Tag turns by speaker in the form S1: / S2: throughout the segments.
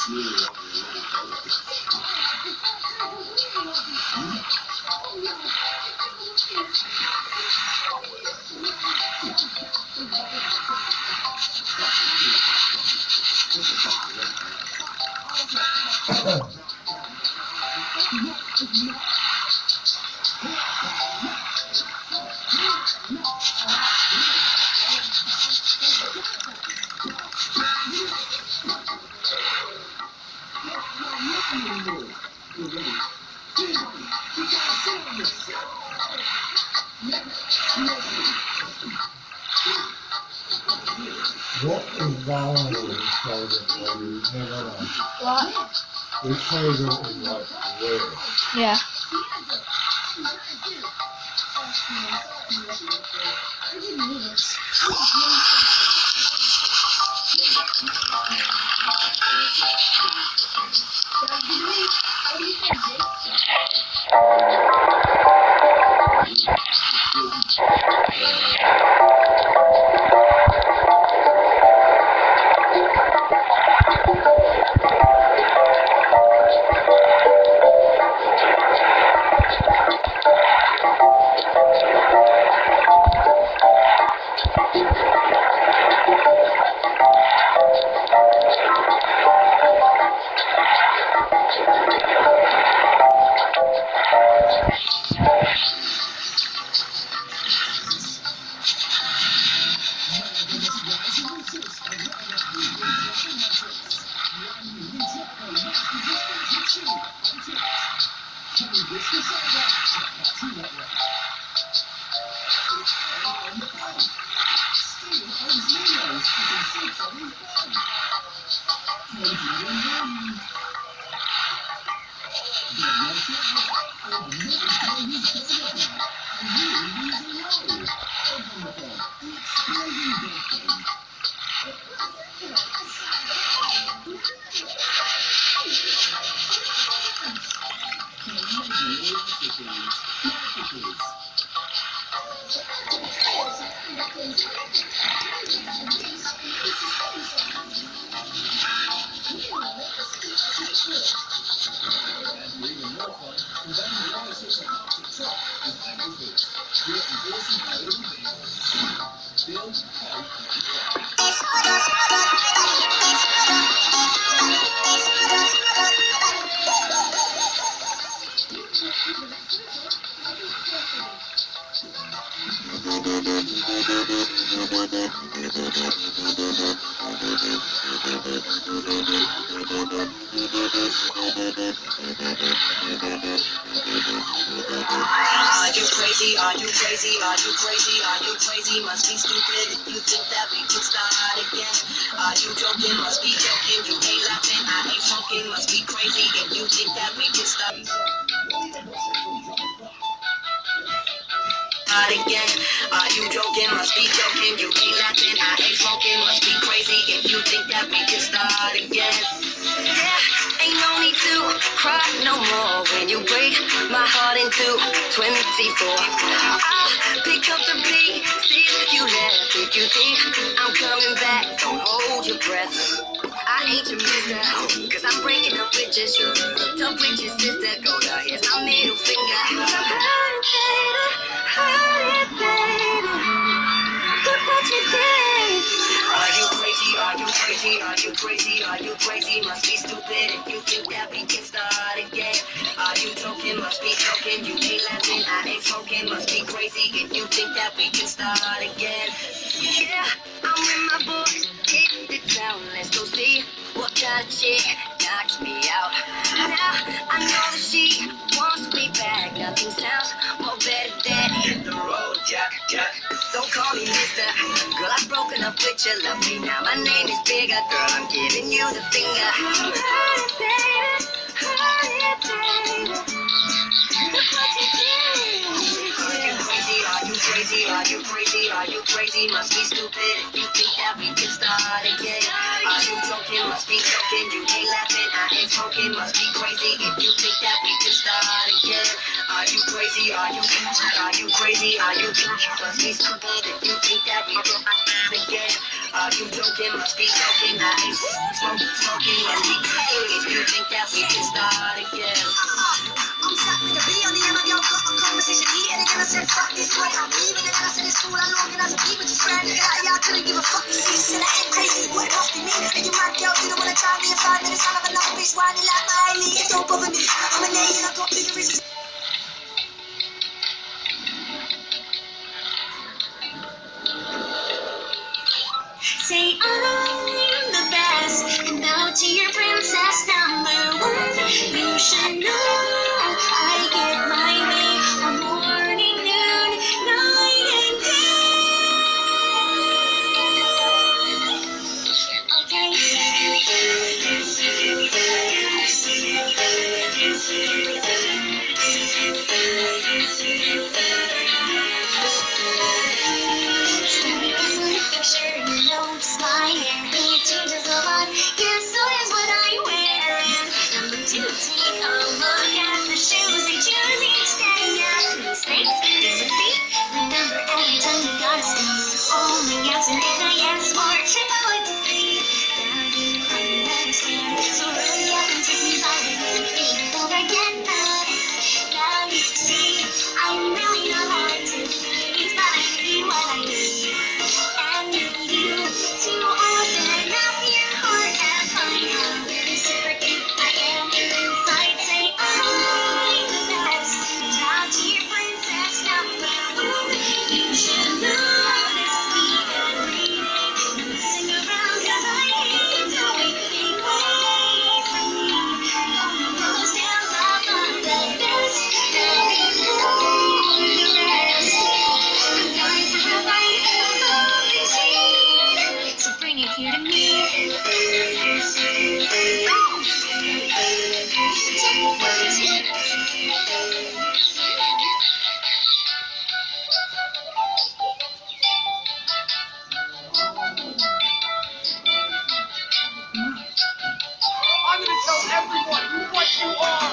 S1: What is vinyl flavor for you? Never know.
S2: What?
S1: Which flavor is like weird?
S2: Yeah.
S3: Are you crazy? Are you crazy? Are you crazy? Must be stupid if you think that we can start again. Are you joking? Must be joking. You ain't laughing. I ain't smoking. Must be crazy if you think that we can start again. Are you joking? Must be joking. You ain't laughing. I ain't smoking. Must be crazy if you think that we can start again. Yeah, ain't no need to cry no more when you break my heart into 24. I'll pick up the pieces you left. If you think I'm coming back, don't hold your breath. I ain't your mister, cause I'm breaking up with your shoe. Don't with your sister, go down, here's my middle finger. Hurt it, baby. Look what you did. Are you crazy? Are you crazy? Are you crazy? Are you crazy? Must be stupid if you think that we can start again. Are you joking? Must be joking. You ain't laughing. I ain't smoking. Must be crazy if you think that we can start again. Yeah, I'm with my boys. Hit the town. Let's go see what kind of chick knocks me out. Now I know that she wants me back. Nothing sounds more better than hit the road, Jack, Jack. Don't call me mister. Girl, I've broken up with your love me now. My name is bigger, girl. I'm giving you the finger. Hurt it, baby. Hurt it, baby. Look what you did. Are you crazy? Are you crazy? crazy? Are you crazy? Are you crazy? Must be stupid if you think that we can start again. Are you joking? Must be joking. You ain't laughing, I ain't smoking. Must be crazy if you think that we can start again. Are you crazy? Are you crazy? Are you must be stupid if you think that we can start again. Are you joking? Must be joking. I ain't smoking. Must be crazy if you think that we can start again. I'm stuck with a video, the MIB, got a conversation here, and I said, fuck this boy, I'm leaving, and I said, it's cool, I'm long, and I said, be with your friend, and I couldn't give a fuck, you see, she said, I ain't crazy, boy, it must be me, and you mad girl, you don't wanna try me in 5 minutes, son of another bitch, whining like my Hailey, it don't bother me, I'm an A, and I got bigger issues. Say I'm the best, and bow to your princess number 1, you should know, I get my way on morning, noon, night and starting to put a picture in your notes, my hair, it changes a lot, yes, so is what I wear, and number 2, take a look at the shoes they choose each day, yeah, mistakes, is a thief, remember every time you gotta speak, only yes and a yes, or triple it to 3, now you understand, so hurry up and take me by the hand, before I get mad, now you see, I'm really not hard to please, but I need what I need, and need you to open up your heart and find how reciprocate I am inside, say I'm the best, talk to your princess number 1, you should know this week every day, listen around cause I hate to wait from me, all those days of the best, now you know the rest, I'm dying for a bite of something sweet, so bring it here to me. I'm gonna tell everyone what you are.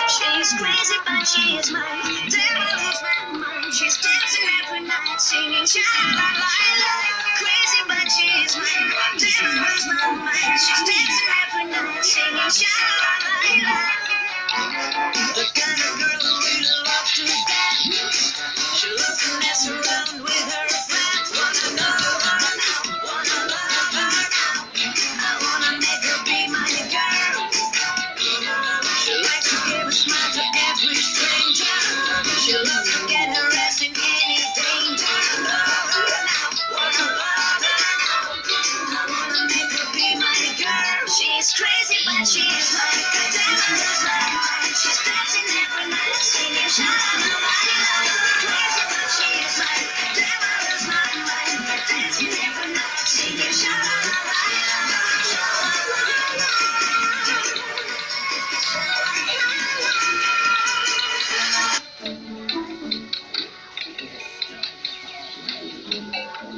S3: She's crazy, but she is mine. Devil is my mind. She's dancing every night, singing sha la la la. Crazy, but she is mine. Devil is my mind. She's dancing every night, singing sha la la la. The kind of girl who really loves to dance. She loves to mess around with her friends. Wanna know her now, wanna love her now. I wanna make her be my girl. She likes to give a smile to every stranger. She loves to get her ass in any danger. Love her now, wanna love her now. I wanna make her be my girl. She's crazy, but she's like a devil. She's dancing every night. Say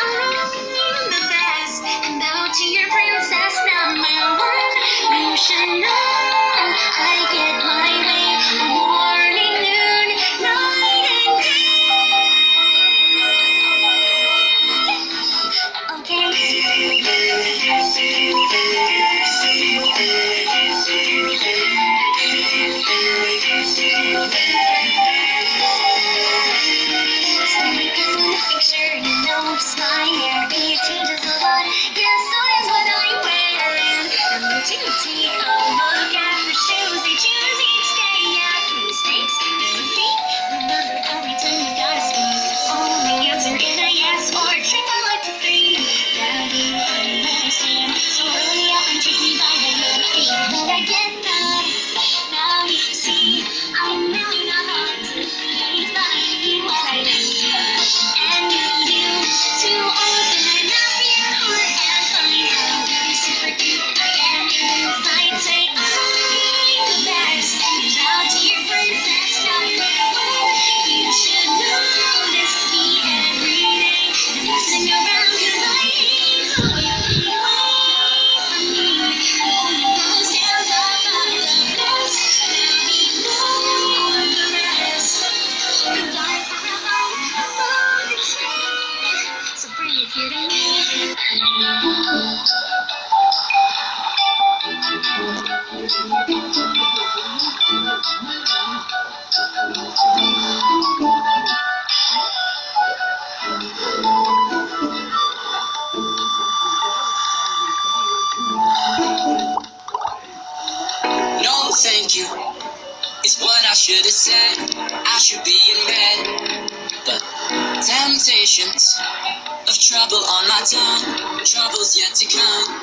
S3: I'm the best, and bow to your princess number one. You should know I get my way morning, noon, night, and take a look at the shoes they choose each day. Yeah, mistakes, defeat. Remember every time you gotta speak. Only answer in a yes or a triple like to three. Daddy, I understand. So hurry up and take me by the hand. But I get that. Now you see, I'm really not hard to please, but I need what I need. And you to open and up your heart and find out you're super cute. Inside say I'm the best, and shout to your princess number one. You should notice me every day and listen around 'cause I hate to wait from me. Only those hands up on the best. Now you know the rest. You die for a home from the tree, so bring it here to me.
S2: No, thank you, is what I should have said. I should be in bed, but temptations of trouble on my tongue, trouble's yet to come.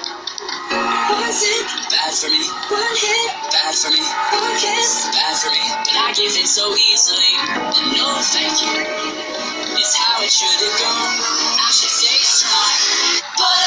S2: One sip, bad for me. One hit, bad for me. One kiss, bad for me. But I give in so easily, and no thank you is how it should have gone. I should stay strong, but